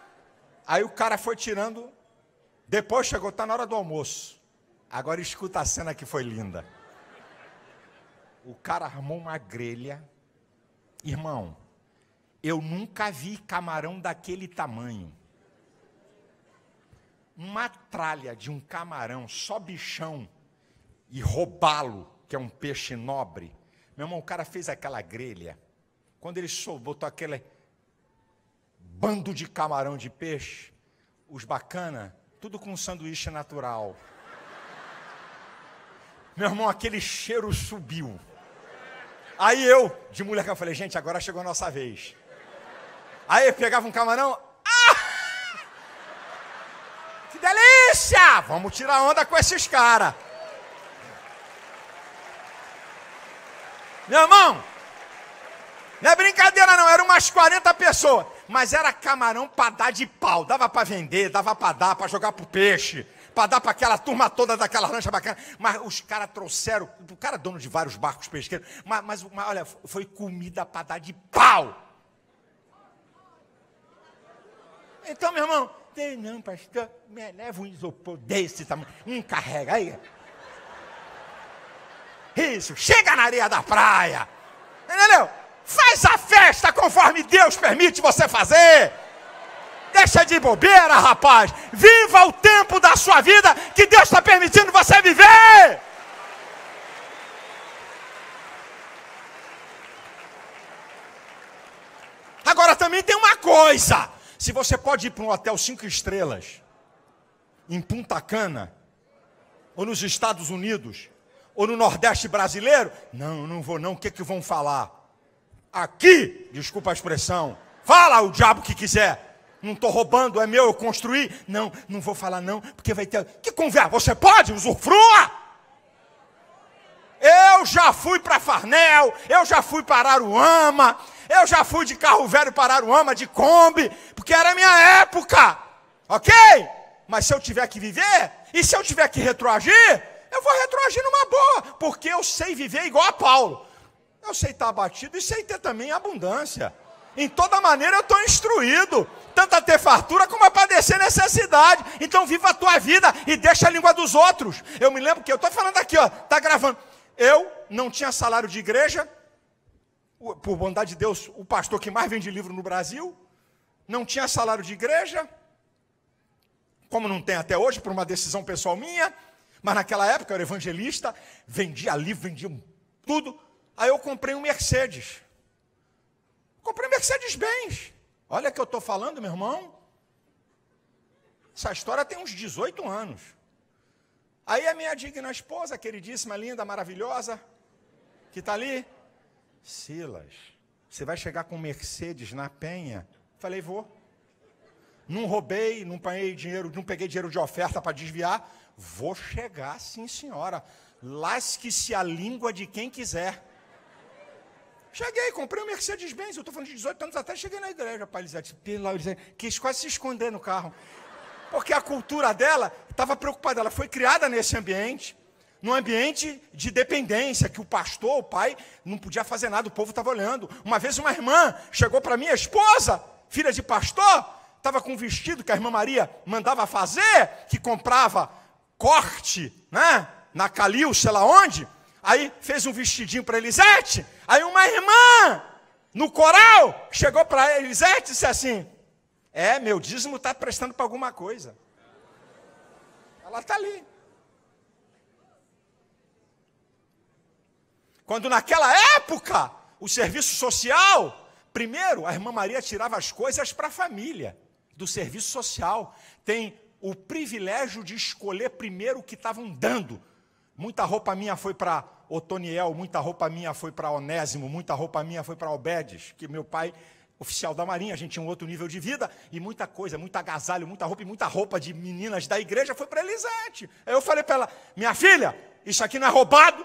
aí o cara foi tirando, depois chegou, está na hora do almoço. Agora escuta a cena que foi linda. O cara armou uma grelha, irmão, eu nunca vi camarão daquele tamanho. Uma tralha de um camarão, só bichão, e robalo, que é um peixe nobre. Meu irmão, o cara fez aquela grelha. Quando ele botou aquele bando de camarão de peixe, os bacana, tudo com sanduíche natural. Meu irmão, aquele cheiro subiu. Aí eu, de mulher, eu falei, gente, agora chegou a nossa vez. Aí eu pegava um camarão, que delícia! Vamos tirar onda com esses caras. Meu irmão, não é brincadeira não, eram umas 40 pessoas. Mas era camarão para dar de pau. Dava para vender, dava para dar, para jogar pro peixe, para dar para aquela turma toda daquela lancha bacana. Mas os caras trouxeram, o cara é dono de vários barcos pesqueiros, mas olha, foi comida para dar de pau. Então, meu irmão, não, pastor, me leva um isopor desse tamanho, carrega aí. Isso, chega na areia da praia, entendeu? Faz a festa conforme Deus permite você fazer. Deixa de bobeira, rapaz. Viva o tempo da sua vida que Deus está permitindo você viver. Agora também tem uma coisa. Se você pode ir para um hotel 5 estrelas, em Punta Cana, ou nos Estados Unidos, ou no Nordeste brasileiro, não vou não, o que vão falar? Aqui, desculpa a expressão, fala o diabo que quiser. Não estou roubando, é meu, eu construí. Não vou falar não, porque vai ter... Que conversa? Você pode? Usufrua! Eu já fui para Farnel, eu já fui para Aruama, eu já fui de carro velho para Aruama, de Kombi, porque era a minha época, ok? Mas se eu tiver que viver, e se eu tiver que retroagir, eu vou retroagir numa boa, porque eu sei viver igual a Paulo. Eu sei estar abatido e sei ter também abundância. Em toda maneira eu estou instruído, tanto a ter fartura como a padecer necessidade. Então viva a tua vida e deixa a língua dos outros. Eu me lembro que eu estou falando aqui, ó, está gravando. Eu não tinha salário de igreja, por bondade de Deus, o pastor que mais vende livro no Brasil, não tinha salário de igreja, como não tem até hoje, por uma decisão pessoal minha, mas naquela época eu era evangelista, vendia livro, vendia tudo. Aí eu comprei um Mercedes. Comprei um Mercedes-Benz. Olha que eu estou falando, meu irmão. Essa história tem uns 18 anos. Aí a minha digna esposa, queridíssima, linda, maravilhosa, que está ali. Silas, você vai chegar com um Mercedes na Penha? Falei, vou. Não roubei, não peguei dinheiro de oferta para desviar. Vou chegar, sim senhora. Lasque-se a língua de quem quiser. Cheguei, comprei um Mercedes-Benz, eu estou falando de 18 anos atrás, cheguei na igreja, pai Elisete, quis quase se esconder no carro, porque a cultura dela estava preocupada, ela foi criada nesse ambiente, num ambiente de dependência, que o pastor, o pai, não podia fazer nada, o povo estava olhando. Uma vez uma irmã chegou para minha esposa, filha de pastor, estava com um vestido que a irmã Maria mandava fazer, que comprava corte, né, na Calil, sei lá onde. Aí fez um vestidinho para Elisete. Aí uma irmã, no coral, chegou para Elisete e disse assim, meu dízimo está prestando para alguma coisa. Ela está ali. Quando naquela época, o serviço social, primeiro a irmã Maria tirava as coisas para a família, do serviço social. Tem o privilégio de escolher primeiro o que estavam dando. Muita roupa minha foi para Otoniel, muita roupa minha foi para Onésimo, muita roupa minha foi para Albedes, que meu pai, oficial da Marinha, a gente tinha um outro nível de vida, e muita coisa, muito agasalho, muita roupa de meninas da igreja foi para Elisete. Aí eu falei para ela, minha filha, isso aqui não é roubado,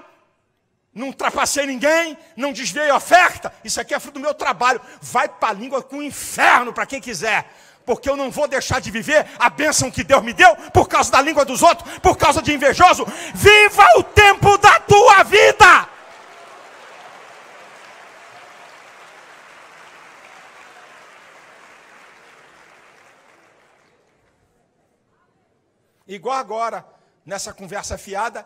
não trapacei ninguém, não desviei oferta, isso aqui é fruto do meu trabalho, vai para a língua com o inferno para quem quiser. Porque eu não vou deixar de viver a bênção que Deus me deu por causa da língua dos outros, por causa de invejoso. Viva o tempo da tua vida! Igual agora, nessa conversa fiada,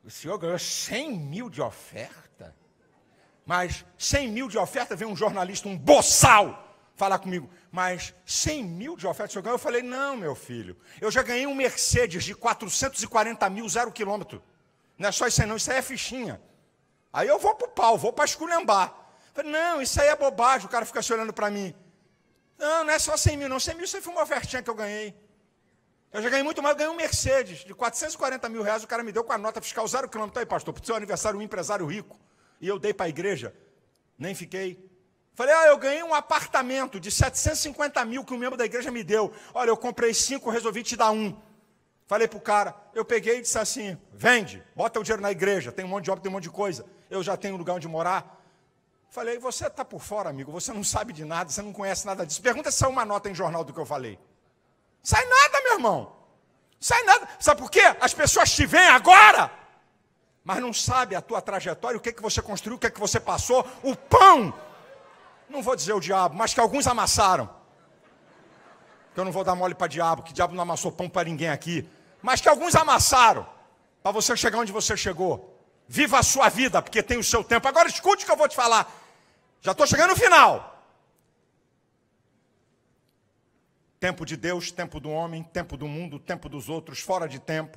o senhor ganhou 100 mil de oferta, mas 100 mil de oferta, vem um jornalista, um boçal, falar comigo, mas 100 mil de oferta o senhor ganhou? Eu falei, não, meu filho, eu já ganhei um Mercedes de 440 mil, 0 quilômetro. Não é só isso aí não, isso aí é fichinha. Aí eu vou para o pau, vou para esculhambar. Eu falei, não, isso aí é bobagem, o cara fica se olhando para mim. Não é só 100 mil, não, 100 mil isso aí foi uma ofertinha que eu ganhei. Eu já ganhei muito mais, eu ganhei um Mercedes de 440 mil reais, o cara me deu com a nota fiscal 0 quilômetro. Aí, pastor, para o seu aniversário, um empresário rico. E eu dei para a igreja, nem fiquei. Falei, eu ganhei um apartamento de 750 mil que um membro da igreja me deu. Olha, eu comprei 5, resolvi te dar 1. Falei para o cara, eu peguei e disse assim, vende, bota o dinheiro na igreja, tem um monte de obra, tem um monte de coisa, eu já tenho um lugar onde morar. Falei, você está por fora, amigo, você não sabe de nada, você não conhece nada disso. Pergunta se saiu uma nota em jornal do que eu falei. Sai nada, meu irmão. Sai nada. Sabe por quê? As pessoas te veem agora, mas não sabem a tua trajetória, o que você construiu, o que você passou, o pão. Não vou dizer o diabo, mas que alguns amassaram. Que eu não vou dar mole para diabo, que diabo não amassou pão para ninguém aqui. Mas que alguns amassaram, para você chegar onde você chegou. Viva a sua vida, porque tem o seu tempo. Agora escute o que eu vou te falar. Já estou chegando no final. Tempo de Deus, tempo do homem, tempo do mundo, tempo dos outros, fora de tempo.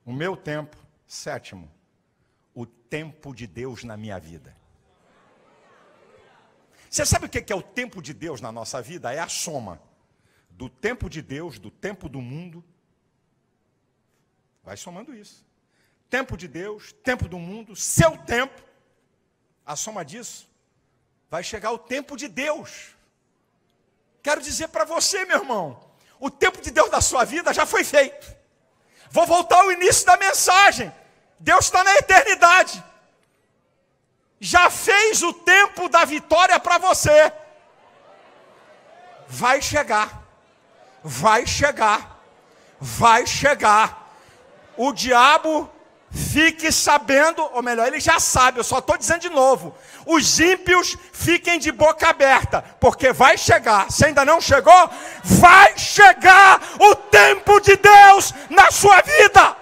O meu tempo. Sétimo, o tempo de Deus na minha vida. Você sabe o que é o tempo de Deus na nossa vida? É a soma do tempo de Deus, do tempo do mundo. Vai somando isso. Tempo de Deus, tempo do mundo, seu tempo. A soma disso, vai chegar o tempo de Deus. Quero dizer para você, meu irmão, o tempo de Deus da sua vida já foi feito. Vou voltar ao início da mensagem. Deus está na eternidade. Já fez o tempo da vitória para você. Vai chegar. Vai chegar. Vai chegar. O diabo, fique sabendo, ou melhor, ele já sabe, eu só estou dizendo de novo. Os ímpios fiquem de boca aberta, porque vai chegar. Se ainda não chegou, vai chegar o tempo de Deus na sua vida.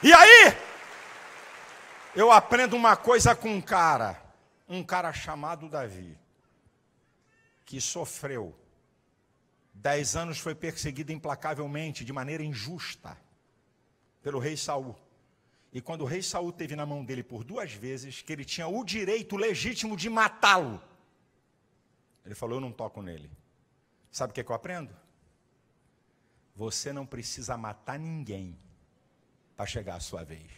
E aí, eu aprendo uma coisa com um cara chamado Davi, que sofreu 10 anos, foi perseguido implacavelmente, de maneira injusta, pelo rei Saul. E quando o rei Saul teve na mão dele por 2 vezes, que ele tinha o direito legítimo de matá-lo, ele falou, eu não toco nele. Sabe o que eu aprendo? Você não precisa matar ninguém para chegar a sua vez.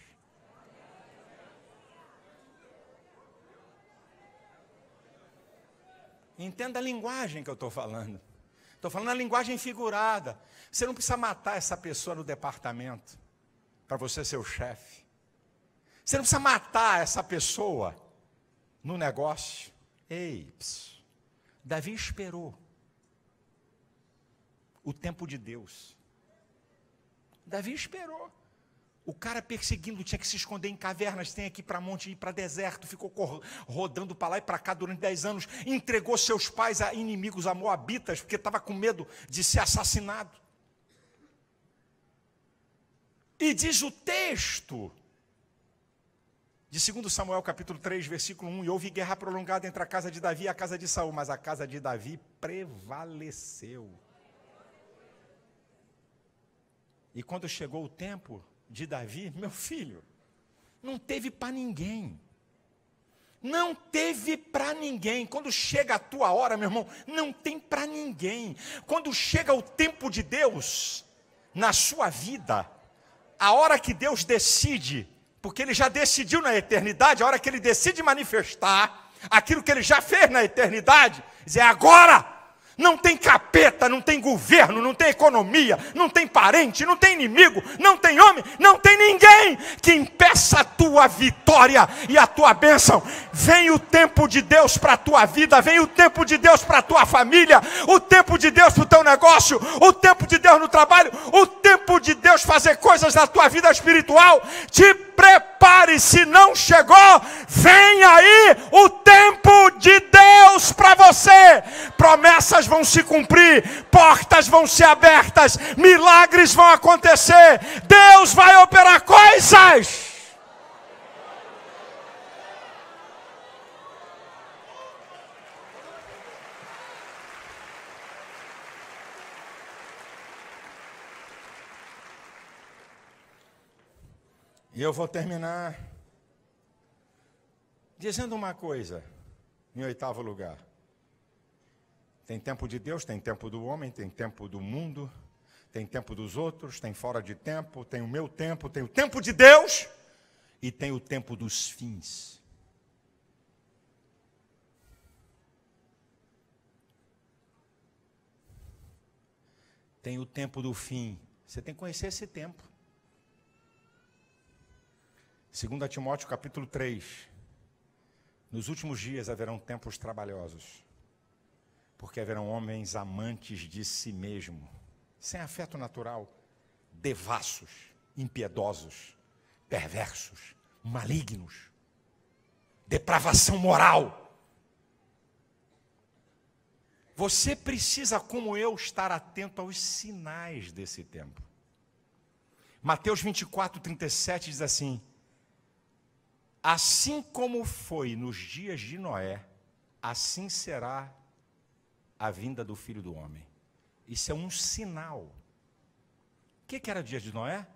Entenda a linguagem que eu estou falando. Estou falando a linguagem figurada. Você não precisa matar essa pessoa no departamento para você ser o chefe. Você não precisa matar essa pessoa no negócio. Ei, Davi esperou o tempo de Deus. Davi esperou. O cara perseguindo, tinha que se esconder em cavernas, tem que ir para monte, ir para deserto, ficou rodando para lá e para cá durante 10 anos, entregou seus pais a inimigos, a moabitas, porque estava com medo de ser assassinado. E diz o texto de 2 Samuel capítulo 3, versículo 1, e houve guerra prolongada entre a casa de Davi e a casa de Saul, mas a casa de Davi prevaleceu. E quando chegou o tempo de Davi, meu filho, não teve para ninguém. Não teve para ninguém. Quando chega a tua hora, meu irmão, não tem para ninguém. Quando chega o tempo de Deus na sua vida, a hora que Deus decide, porque Ele já decidiu na eternidade, a hora que Ele decide manifestar aquilo que Ele já fez na eternidade, dizer agora. Não tem capeta, não tem governo, não tem economia, não tem parente, não tem inimigo, não tem homem, não tem ninguém que impeça a tua vitória e a tua bênção. Vem o tempo de Deus para a tua vida, vem o tempo de Deus para a tua família, o tempo de Deus para o teu negócio, o tempo de Deus no trabalho, o tempo de Deus fazer coisas na tua vida espiritual. Te prepare, se não chegou, vem aí o tempo de Deus para você. Promessas vão se cumprir, portas vão ser abertas, milagres vão acontecer, Deus vai operar coisas. E eu vou terminar dizendo uma coisa, em 8º lugar. Tem tempo de Deus, tem tempo do homem, tem tempo do mundo, tem tempo dos outros, tem fora de tempo, tem o meu tempo, tem o tempo de Deus e tem o tempo dos fins. tem o tempo do fim. Você tem que conhecer esse tempo. 2 Timóteo capítulo 3. Nos últimos dias haverão tempos trabalhosos, porque haverão homens amantes de si mesmo, sem afeto natural, devassos, impiedosos, perversos, malignos, depravação moral. Você precisa, como eu, estar atento aos sinais desse tempo. Mateus 24, 37 diz assim: assim como foi nos dias de Noé, assim será a vinda do Filho do Homem. Isso é um sinal. O que era o dia de Noé?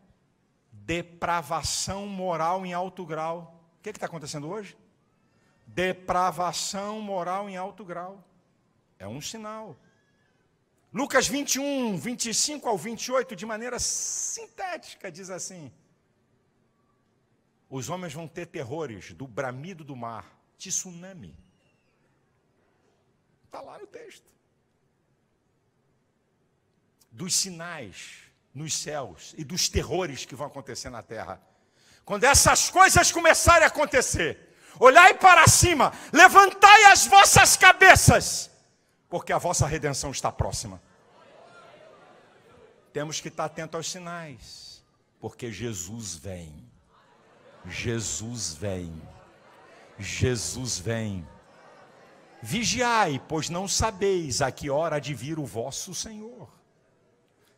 Depravação moral em alto grau. O que está acontecendo hoje? Depravação moral em alto grau. É um sinal. Lucas 21, 25 ao 28, de maneira sintética, diz assim: os homens vão ter terrores do bramido do mar, tsunami. Está lá no texto. Dos sinais nos céus e dos terrores que vão acontecer na terra. Quando essas coisas começarem a acontecer, olhai para cima, levantai as vossas cabeças, porque a vossa redenção está próxima. Temos que estar atentos aos sinais, porque Jesus vem. Jesus vem. Jesus vem. Vigiai, pois não sabeis a que hora há de vir o vosso Senhor.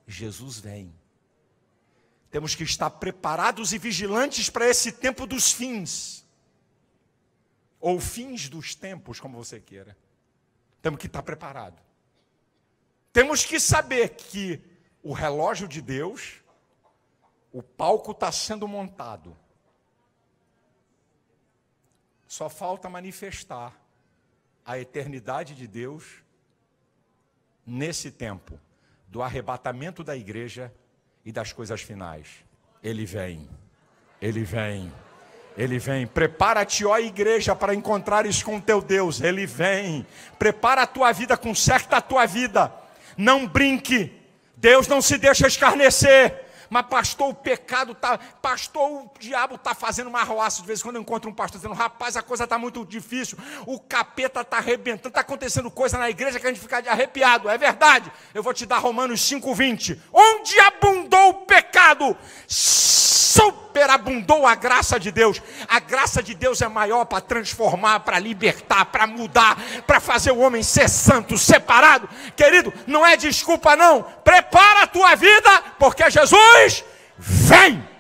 Jesus vem. Temos que estar preparados e vigilantes para esse tempo dos fins. Ou fins dos tempos, como você queira. Temos que estar preparados. Temos que saber que o relógio de Deus, o palco está sendo montado. Só falta manifestar a eternidade de Deus nesse tempo do arrebatamento da igreja e das coisas finais. Ele vem. Ele vem. Ele vem. Prepara-te, ó igreja, para encontrares com teu Deus. Ele vem. Prepara a tua vida, conserta a tua vida. Não brinque. Deus não se deixa escarnecer. Mas pastor, o pecado está... Pastor, o diabo está fazendo uma arruaça. De vez em quando eu encontro um pastor dizendo: rapaz, a coisa está muito difícil. O capeta está arrebentando. Está acontecendo coisa na igreja que a gente fica de arrepiado. É verdade. Eu vou te dar Romanos 5:20. Onde abundou o pecado, superabundou a graça de Deus. A graça de Deus é maior para transformar, para libertar, para mudar, para fazer o homem ser santo, separado. Querido, não é desculpa não. Prepara a tua vida, porque Jesus vem.